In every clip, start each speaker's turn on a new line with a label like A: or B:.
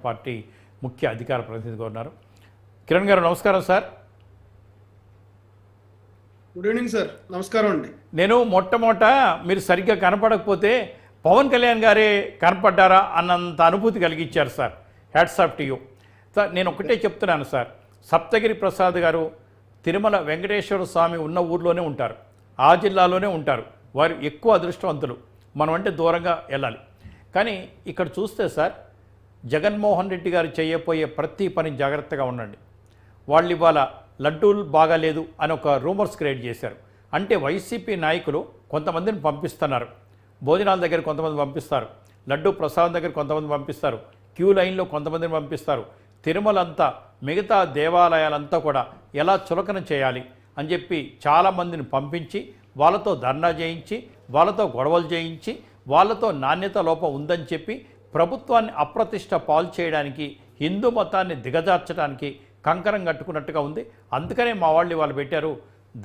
A: Party ముఖ్య అధికార ప్రతినిధిగా ఉన్నారు. కిరణ్ గారు నమస్కారం సార్.
B: Good evening sir. నమస్కారం అండి.
A: నేను మొట్టమొదట మీరు సరిగ్గా కనపడకపోతే పవన్ కళ్యాణ్ గారే కనపడ్డారా అన్నంత అనుభూతి కలిగించారు sir. Hats off to you sir. నేను ఒకటే చెప్తున్నాను సార్, సప్తగిరి ప్రసాద్ గారు తిరుమల వెంకటేశ్వర స్వామి ఉన్న ఊర్లోనే ఉంటారు, ఆ జిల్లాలోనే ఉంటారు. వారు ఎక్కువ అదృష్టవంతులు, మనం అంటే దూరంగా వెళ్ళాలి. కానీ ఇక్కడ చూస్తే సార్, జగన్మోహన్ రెడ్డి గారు చేయబోయే ప్రతి పని జాగ్రత్తగా ఉండండి. వాళ్ళు ఇవాళ లడ్డూలు బాగాలేదు అని ఒక రూమర్స్ క్రియేట్ చేశారు. అంటే వైసీపీ నాయకులు కొంతమందిని పంపిస్తున్నారు, భోజనాల దగ్గర కొంతమంది పంపిస్తారు, లడ్డూ ప్రసాదం దగ్గర కొంతమంది పంపిస్తారు, క్యూ లైన్లో కొంతమందిని పంపిస్తారు. తిరుమలంతా మిగతా దేవాలయాలంతా కూడా ఎలా చులకన చేయాలి అని చెప్పి చాలామందిని పంపించి వాళ్ళతో ధర్నా చేయించి, వాళ్ళతో గొడవలు చేయించి, వాళ్ళతో నాణ్యత లోపం ఉందని చెప్పి ప్రభుత్వాన్ని అప్రతిష్ట పాలు చేయడానికి, హిందూ మతాన్ని దిగజార్చడానికి కంకరం కట్టుకున్నట్టుగా ఉంది. అందుకనే మా వాళ్ళు ఇవాళ పెట్టారు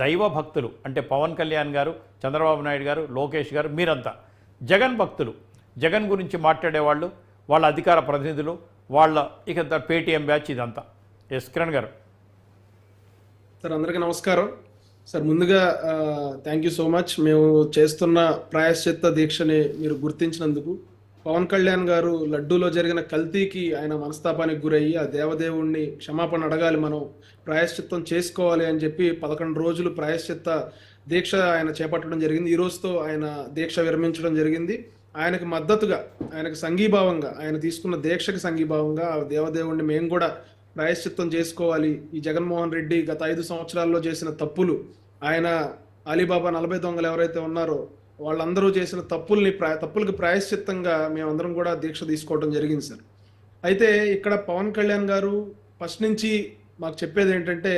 A: దైవ భక్తులు, అంటే పవన్ కళ్యాణ్ గారు, చంద్రబాబు నాయుడు గారు, లోకేష్ గారు, మీరంతా జగన్ భక్తులు. జగన్ గురించి మాట్లాడేవాళ్ళు, వాళ్ళ అధికార ప్రతినిధులు, వాళ్ళ ఇక పేటీఎం బ్యాచ్, ఇదంతా. ఎస్ కిరణ్ గారు.
B: సార్ అందరికీ నమస్కారం. సార్ ముందుగా థ్యాంక్ యూ సో మచ్. మేము చేస్తున్న ప్రాయశ్చిత్త దీక్షని మీరు గుర్తించినందుకు. పవన్ కళ్యాణ్ గారు లడ్డూలో జరిగిన కల్తీకి ఆయన మనస్తాపానికి గురయ్యి ఆ దేవదేవుణ్ణి క్షమాపణ అడగాలి, మనం ప్రాయశ్చిత్తం చేసుకోవాలి అని చెప్పి 11 రోజులు ప్రాయశ్చిత్త దీక్ష ఆయన చేపట్టడం జరిగింది. ఈ రోజుతో ఆయన దీక్ష విరమించడం జరిగింది. ఆయనకు మద్దతుగా, ఆయనకు సంఘీభావంగా, ఆయన తీసుకున్న దీక్షకి సంఘీభావంగా ఆ దేవదేవుణ్ణి మేము కూడా ప్రాయశ్చిత్తం చేసుకోవాలి. ఈ జగన్మోహన్ రెడ్డి గత 5 సంవత్సరాల్లో చేసిన తప్పులు, ఆయన అలీబాబా 40 దొంగలు ఎవరైతే ఉన్నారో వాళ్ళందరూ చేసిన తప్పులకి ప్రాయశ్చిత్తంగా మేమందరం కూడా దీక్ష తీసుకోవడం జరిగింది సార్. అయితే ఇక్కడ పవన్ కళ్యాణ్ గారు ఫస్ట్ నుంచి మాకు చెప్పేది ఏంటంటే,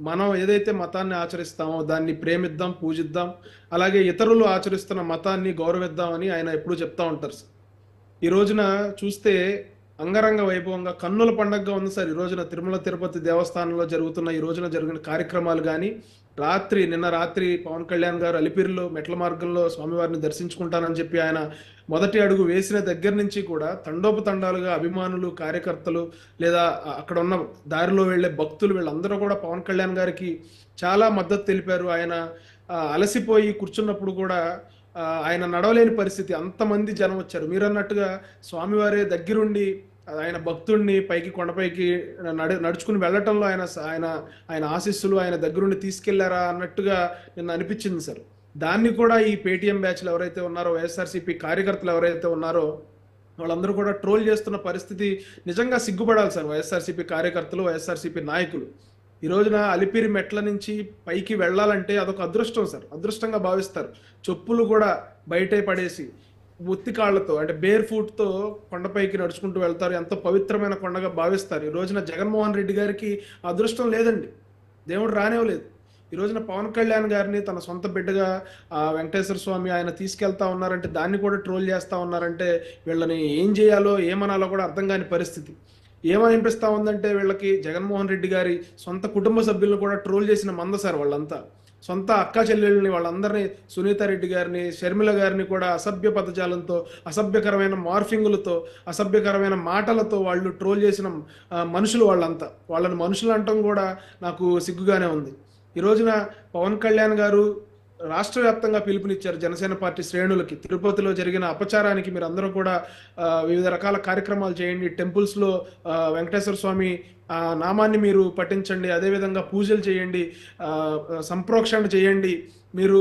B: మనం ఏదైతే మతాన్ని ఆచరిస్తామో దాన్ని ప్రేమిద్దాం, పూజిద్దాం, అలాగే ఇతరులు ఆచరిస్తున్న మతాన్ని గౌరవిద్దామని ఆయన ఎప్పుడూ చెప్తా ఉంటారు సార్. ఈ రోజున చూస్తే అంగరంగ వైభవంగా కన్నుల పండగగా ఉంది సార్. ఈ రోజున తిరుమల తిరుపతి దేవస్థానంలో జరుగుతున్న ఈ రోజున జరిగిన కార్యక్రమాలు కానీ, నిన్న రాత్రి పవన్ కళ్యాణ్ గారు అలిపిరిలో మెట్ల మార్గంలో స్వామివారిని దర్శించుకుంటానని చెప్పి ఆయన మొదటి అడుగు వేసిన దగ్గర నుంచి కూడా తండోపతండాలుగా అభిమానులు, కార్యకర్తలు, లేదా అక్కడ ఉన్న దారిలో వెళ్లే భక్తులు, వీళ్ళందరూ కూడా పవన్ కళ్యాణ్ గారికి చాలా మద్దతు తెలిపారు. ఆయన అలసిపోయి కూర్చున్నప్పుడు కూడా ఆయన నడవలేని పరిస్థితి, అంతమంది జనం వచ్చారు. మీరు అన్నట్టుగా స్వామివారే దగ్గరుండి ఆయన భక్తుడిని పైకి, కొండపైకి నడుచుకుని వెళ్ళటంలో ఆయన ఆశీస్సులు ఆయన దగ్గరుండి తీసుకెళ్లారా అన్నట్టుగా నిన్న అనిపించింది సార్. దాన్ని కూడా ఈ పేటీఎం బ్యాచ్లు ఎవరైతే ఉన్నారో, వైఎస్ఆర్సీపీ కార్యకర్తలు ఎవరైతే ఉన్నారో వాళ్ళందరూ కూడా ట్రోల్ చేస్తున్న పరిస్థితి నిజంగా సిగ్గుపడాలి సార్. వైఎస్ఆర్సీపీ కార్యకర్తలు, వైఎస్ఆర్సీపీ నాయకులు ఈ రోజున అలిపిరి మెట్ల నుంచి పైకి వెళ్ళాలంటే అదొక అదృష్టం సార్, అదృష్టంగా భావిస్తారు. చెప్పులు కూడా బయటే పడేసి ఉత్తి కాళ్లతో, అంటే బేర్ ఫుట్తో కొండపైకి నడుచుకుంటూ వెళ్తారు. ఎంతో పవిత్రమైన కొండగా భావిస్తారు. ఈ రోజున జగన్మోహన్ రెడ్డి గారికి అదృష్టం లేదండి, దేవుడు రానివ్వలేదు. ఈ రోజున పవన్ కళ్యాణ్ గారిని తన సొంత బిడ్డగా వెంకటేశ్వర స్వామి ఆయన తీసుకెళ్తా ఉన్నారంటే, దాన్ని కూడా ట్రోల్ చేస్తా ఉన్నారంటే వీళ్ళని ఏం చేయాలో ఏమనాలో కూడా అర్థం కాని పరిస్థితి. ఏమనిపిస్తా ఉందంటే, వీళ్ళకి జగన్మోహన్ రెడ్డి గారి సొంత కుటుంబ సభ్యులను కూడా ట్రోల్ చేసిన మంద సార్ వాళ్ళంతా. సొంత అక్కా చెల్లెళ్ళని, వాళ్ళందరినీ, సునీతారెడ్డి గారిని, షర్మిల గారిని కూడా అసభ్య పదజాలంతో, అసభ్యకరమైన మార్ఫింగులతో, అసభ్యకరమైన మాటలతో వాళ్ళు ట్రోల్ చేసిన మనుషులు వాళ్ళంతా. వాళ్ళని మనుషులు అంటాం కూడా నాకు సిగ్గుగానే ఉంది. ఈ రోజున పవన్ కళ్యాణ్ గారు రాష్ట్ర వ్యాప్తంగా పిలుపునిచ్చారు జనసేన పార్టీ శ్రేణులకి. తిరుపతిలో జరిగిన అపచారానికి మీరు అందరూ కూడా వివిధ రకాల కార్యక్రమాలు చేయండి, టెంపుల్స్లో వెంకటేశ్వర స్వామి నామాన్ని మీరు పఠించండి, అదేవిధంగా పూజలు చేయండి, సంప్రోక్షణ చేయండి, మీరు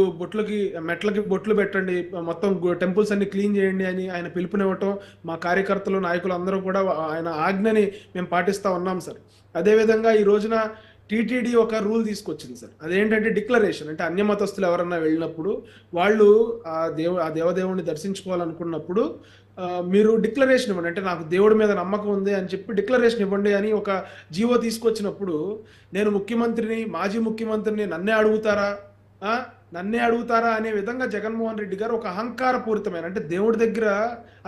B: మెట్లకి బొట్లు పెట్టండి, మొత్తం టెంపుల్స్ అన్ని క్లీన్ చేయండి అని ఆయన పిలుపునివ్వటం మా కార్యకర్తలు, నాయకులు అందరూ కూడా ఆయన ఆజ్ఞని మేము పాటిస్తూ ఉన్నాం సార్. అదేవిధంగా ఈ రోజున టీటీడీ ఒక రూల్ తీసుకొచ్చింది సార్. అదేంటంటే డిక్లరేషన్. అంటే అన్యమతస్తులు ఎవరన్నా వెళ్ళినప్పుడు వాళ్ళు ఆ దేవదేవుడిని దర్శించుకోవాలనుకున్నప్పుడు మీరు డిక్లరేషన్ ఇవ్వండి, అంటే నాకు దేవుడి మీద నమ్మకం ఉంది అని చెప్పి డిక్లరేషన్ ఇవ్వండి అని ఒక జీవో తీసుకొచ్చినప్పుడు, నేను ముఖ్యమంత్రిని, మాజీ ముఖ్యమంత్రిని, నన్నే అడుగుతారా అనే విధంగా జగన్మోహన్ రెడ్డి గారు ఒక అహంకారపూరితమైన, అంటే దేవుడి దగ్గర,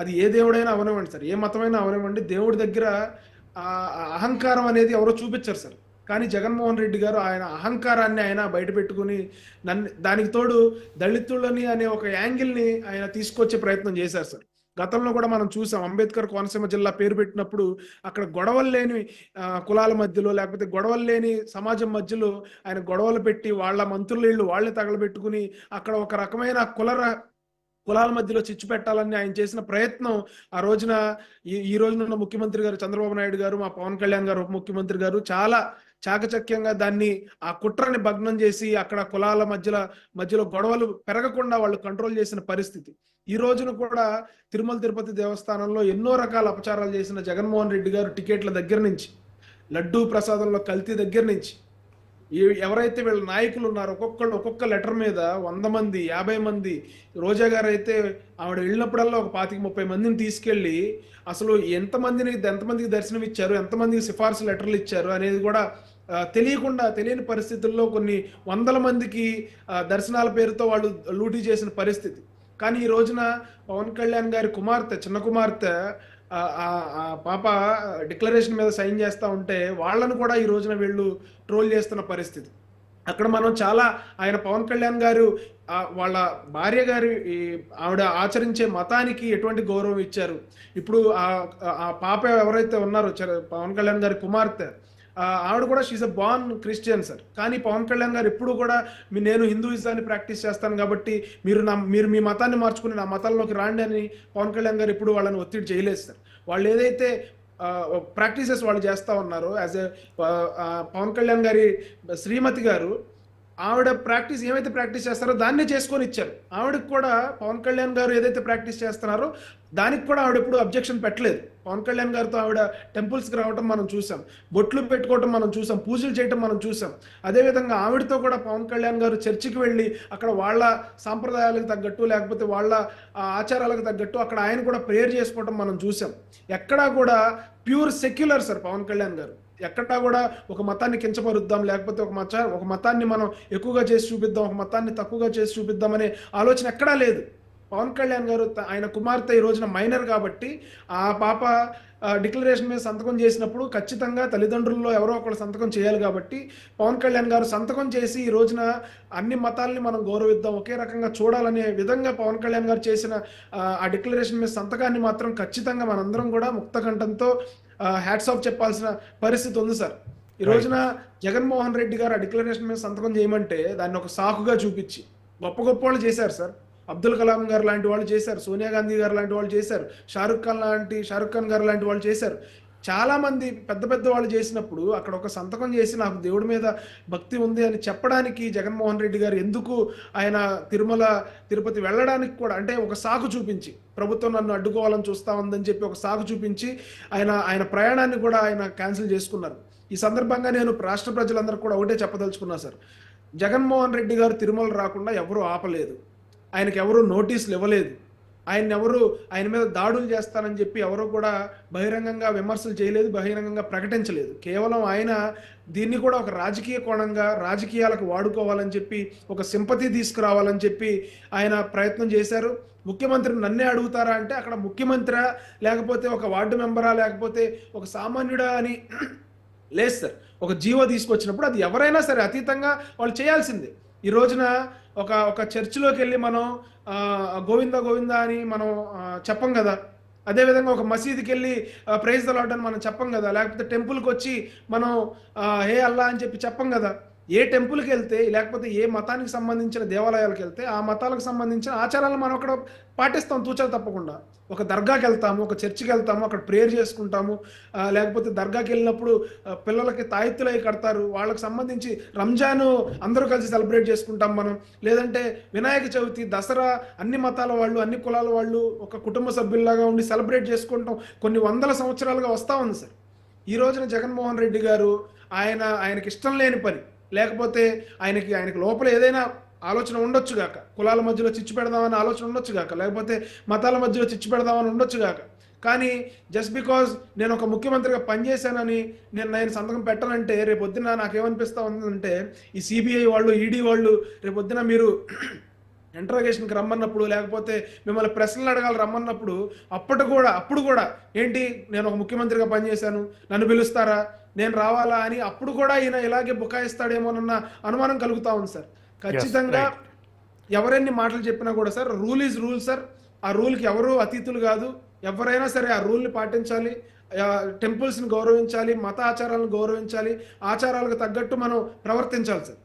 B: అది ఏ దేవుడైనా అవనివ్వండి సార్, ఏ మతమైనా అవనివ్వండి, దేవుడి దగ్గర అహంకారం అనేది ఎవరో చూపించారు సార్. కానీ జగన్మోహన్ రెడ్డి గారు ఆయన అహంకారాన్ని ఆయన బయట పెట్టుకుని దానికి తోడు దళితులని అనే ఒక యాంగిల్ని ఆయన తీసుకొచ్చే ప్రయత్నం చేశారు సార్. గతంలో కూడా మనం చూసాం. అంబేద్కర్ కోనసీమ జిల్లా పేరు పెట్టినప్పుడు అక్కడ గొడవలు లేని కులాల మధ్యలో, లేకపోతే గొడవలు లేని సమాజం మధ్యలో ఆయన గొడవలు పెట్టి వాళ్ళ మంత్రుల ఇళ్ళు వాళ్ళే తగలబెట్టుకుని అక్కడ ఒక రకమైన కులాల మధ్యలో చిచ్చు పెట్టాలని ఆయన చేసిన ప్రయత్నం ఆ రోజున ఈ రోజున ఉన్న ముఖ్యమంత్రి గారు చంద్రబాబు నాయుడు గారు, మా పవన్ కళ్యాణ్ గారు, ఉప ముఖ్యమంత్రి గారు చాలా చాకచక్యంగా దాన్ని ఆ కుట్రని భగ్నం చేసి అక్కడ కులాల మధ్యలో గొడవలు పెరగకుండా వాళ్ళు కంట్రోల్ చేసిన పరిస్థితి. ఈ రోజున కూడా తిరుమల తిరుపతి దేవస్థానంలో ఎన్నో రకాల అపచారాలు చేసిన జగన్మోహన్ రెడ్డి గారు టికెట్ల దగ్గర నుంచి, లడ్డూ ప్రసాదంలో కల్తీ దగ్గర నుంచి, ఎవరైతే వీళ్ళ నాయకులు ఉన్నారో ఒక్కొక్క లెటర్ మీద 100 మంది 50 మంది, రోజా గారు అయితే ఆవిడ వెళ్ళినప్పుడల్లా ఒక 25-30 మందిని తీసుకెళ్ళి అసలు ఎంతమందికి దర్శనం ఇచ్చారు, ఎంతమందికి సిఫార్సు లెటర్లు ఇచ్చారు అనేది కూడా తెలియని పరిస్థితుల్లో కొన్ని 100 మందికి దర్శనాల పేరుతో వాళ్ళు లూటీ చేసిన పరిస్థితి. కానీ ఈ రోజున పవన్ కళ్యాణ్ గారి చిన్న కుమార్తె పాప డిక్లరేషన్ మీద సైన్ చేస్తా ఉంటే వాళ్ళను కూడా ఈ రోజున వీళ్ళు ట్రోల్ చేస్తున్న పరిస్థితి. అక్కడ మనం చాలా ఆయన పవన్ కళ్యాణ్ గారు వాళ్ళ భార్య గారి ఆవిడ ఆచరించే మతానికి ఎటువంటి గౌరవం ఇచ్చారు. ఇప్పుడు ఆ పాప ఎవరైతే ఉన్నారో పవన్ కళ్యాణ్ గారి కుమార్తె, ఆవిడ కూడా షీఈస్ ఎ బార్న్ క్రిస్టియన్ సార్. కానీ పవన్ కళ్యాణ్ గారు ఎప్పుడు కూడా నేను హిందూయిజాన్ని ప్రాక్టీస్ చేస్తాను కాబట్టి మీరు మీ మతాన్ని మార్చుకుని నా మతంలోకి రాండి అని పవన్ కళ్యాణ్ గారు ఎప్పుడు వాళ్ళని ఒత్తిడి చేయలేదు సార్. వాళ్ళు ఏదైతే ప్రాక్టీసెస్ వాళ్ళు చేస్తూ ఉన్నారో యాజ్ ఎ పవన్ కళ్యాణ్ గారి శ్రీమతి గారు ఆవిడ ఏమైతే ప్రాక్టీస్ చేస్తారో దాన్నే చేసుకొని ఇచ్చారు. ఆవిడకి కూడా పవన్ కళ్యాణ్ గారు ఏదైతే ప్రాక్టీస్ చేస్తున్నారో దానికి కూడా ఆవిడ ఎప్పుడు అబ్జెక్షన్ పెట్టలేదు. పవన్ కళ్యాణ్ గారితో ఆవిడ టెంపుల్స్కి రావటం మనం చూసాం, బొట్లు పెట్టుకోవటం మనం చూసాం, పూజలు చేయటం మనం చూసాం. అదేవిధంగా ఆవిడతో కూడా పవన్ కళ్యాణ్ గారు చర్చికి వెళ్ళి అక్కడ వాళ్ళ సాంప్రదాయాలకు తగ్గట్టు, లేకపోతే వాళ్ళ ఆచారాలకు తగ్గట్టు అక్కడ ఆయన కూడా ప్రేయర్ చేసుకోవటం మనం చూసాం. ఎక్కడా కూడా pure secular sir Pawan Kalyan గారు. ఎక్కడా కూడా ఒక మతాన్ని కించపరుద్దాం, లేకపోతే ఒక మతాన్ని మనం ఎక్కువగా చేసి చూపిద్దాం, ఒక మతాన్ని తక్కువగా చేసి చూపిద్దాం అనే ఆలోచన ఎక్కడా లేదు. పవన్ కళ్యాణ్ గారు ఆయన కుమార్తె ఈ రోజున మైనర్ కాబట్టి ఆ పాప డిక్లరేషన్ మీద సంతకం చేసినప్పుడు ఖచ్చితంగా తల్లిదండ్రుల్లో ఎవరో ఒకరు సంతకం చేయాలి కాబట్టి పవన్ కళ్యాణ్ గారు సంతకం చేసి ఈ రోజున అన్ని మతాల్ని మనం గౌరవిద్దాం, ఒకే రకంగా చూడాలనే విధంగా పవన్ కళ్యాణ్ గారు చేసిన ఆ డిక్లరేషన్ మీద సంతకాన్ని మాత్రం ఖచ్చితంగా మనందరం కూడా ముక్తకంఠంతో హ్యాట్స్ ఆఫ్ చెప్పాల్సిన పరిస్థితి ఉంది సార్. ఈ రోజున జగన్మోహన్ రెడ్డి గారు ఆ డిక్లరేషన్ మీద సంతకం చేయమంటే దాన్ని ఒక సాకుగా చూపించి గొప్ప వాళ్ళు చేశారు సార్. అబ్దుల్ కలాం గారు లాంటి వాళ్ళు చేశారు, సోనియా గాంధీ గారు లాంటి వాళ్ళు చేశారు, షారుఖ్ ఖాన్ గారు లాంటి వాళ్ళు చేశారు. చాలా మంది పెద్ద వాళ్ళు చేసినప్పుడు అక్కడ ఒక సంతకం చేసి నాకు దేవుడి మీద భక్తి ఉంది అని చెప్పడానికి జగన్మోహన్ రెడ్డి గారు ఎందుకు ఆయన తిరుపతి వెళ్ళడానికి కూడా అంటే ఒక సాకు చూపించి ప్రభుత్వం నన్ను అడ్డుకోవాలని చూస్తా ఉందని చెప్పి ఒక సాకు చూపించి ఆయన ప్రయాణాన్ని కూడా ఆయన క్యాన్సిల్ చేసుకున్నారు. ఈ సందర్భంగా నేను రాష్ట్ర ప్రజలందరూ కూడా ఒకటే చెప్పదలుచుకున్నా సార్, జగన్మోహన్ రెడ్డి గారు తిరుమల రాకుండా ఎవరూ ఆపలేదు, ఆయనకి ఎవరూ నోటీసులు ఇవ్వలేదు, ఆయన మీద దాడులు చేస్తానని చెప్పి ఎవరు కూడా బహిరంగంగా విమర్శలు చేయలేదు, బహిరంగంగా ప్రకటించలేదు. కేవలం ఆయన దీన్ని కూడా ఒక రాజకీయ కోణంగా రాజకీయాలకు వాడుకోవాలని చెప్పి ఒక సింపతి తీసుకురావాలని చెప్పి ఆయన ప్రయత్నం చేశారు. ముఖ్యమంత్రి నన్నే అడుగుతారా అంటే అక్కడ ముఖ్యమంత్రి లేకపోతే ఒక వార్డు మెంబరా లేకపోతే ఒక సామాన్యుడా అని లేదు సార్. ఒక జీవో తీసుకొచ్చినప్పుడు అది ఎవరైనా సరే అతీతంగా వాళ్ళు చేయాల్సిందే. ఈ రోజున ఒక చర్చిలోకి వెళ్ళి మనం గోవిందా గోవిందా అని మనం చెప్పం కదా, అదేవిధంగా ఒక మసీదుకి వెళ్ళి ప్రైజ్ ద లార్డ్ అని మనం చెప్పం కదా, లేకపోతే టెంపుల్కి వచ్చి మనం హే అల్లా అని చెప్పి చెప్పం కదా. ఏ టెంపుల్కి వెళ్తే లేకపోతే ఏ మతానికి సంబంధించిన దేవాలయాలకు వెళ్తే ఆ మతాలకు సంబంధించిన ఆచారాలను మనం అక్కడ పాటిస్తాం తూచా తప్పకుండా. ఒక దర్గాకి వెళ్తాము, ఒక చర్చికి వెళ్తాము, అక్కడ ప్రేయర్ చేసుకుంటాము, లేకపోతే దర్గాకి వెళ్ళినప్పుడు పిల్లలకి తాయెత్తులై కడతారు, వాళ్ళకి సంబంధించి రంజాను అందరూ కలిసి సెలబ్రేట్ చేసుకుంటాం మనం, లేదంటే వినాయక చవితి, దసరా అన్ని మతాల వాళ్ళు అన్ని కులాల వాళ్ళు ఒక కుటుంబ సభ్యుల్లాగా ఉండి సెలబ్రేట్ చేసుకుంటాం. కొన్ని వందల సంవత్సరాలుగా వస్తూ ఉంది సార్. ఈ రోజున జగన్మోహన్ రెడ్డి గారు ఆయనకి ఇష్టం లేని పని, లేకపోతే ఆయనకి లోపల ఏదైనా ఆలోచన ఉండొచ్చు గాక, కులాల మధ్యలో చిచ్చు పెడదామని ఆలోచన ఉండొచ్చు గాక, లేకపోతే మతాల మధ్యలో చిచ్చు పెడదామని ఉండొచ్చు గాక, కానీ జస్ట్ బికాజ్ నేను ఒక ముఖ్యమంత్రిగా పనిచేశానని నేను సంతకం పెట్టనంటే రేపొద్దున నాకేమనిపిస్తూ ఉందంటే ఈ సిబిఐ వాళ్ళు ఈడీ వాళ్ళు రేపొద్దున మీరు ఇంటరాగేషన్కి రమ్మన్నప్పుడు లేకపోతే మిమ్మల్ని ప్రశ్నలు అడగాలి రమ్మన్నప్పుడు అప్పుడు కూడా ఏంటి నేను ఒక ముఖ్యమంత్రిగా పనిచేశాను నన్ను పిలుస్తారా నేను రావాలా అని అప్పుడు కూడా ఈయన ఇలాగే బుకాయిస్తాడేమోనన్న అనుమానం కలుగుతా ఉంది సార్. ఖచ్చితంగా ఎవరెన్ని మాటలు చెప్పినా కూడా sir rule is rule sir. ఆ రూల్కి ఎవరు అతీతులు కాదు. ఎవరైనా సరే ఆ రూల్ని పాటించాలి. టెంపుల్స్ని గౌరవించాలి, మత ఆచారాలను గౌరవించాలి, ఆచారాలకు తగ్గట్టు మనం ప్రవర్తించాలి సార్.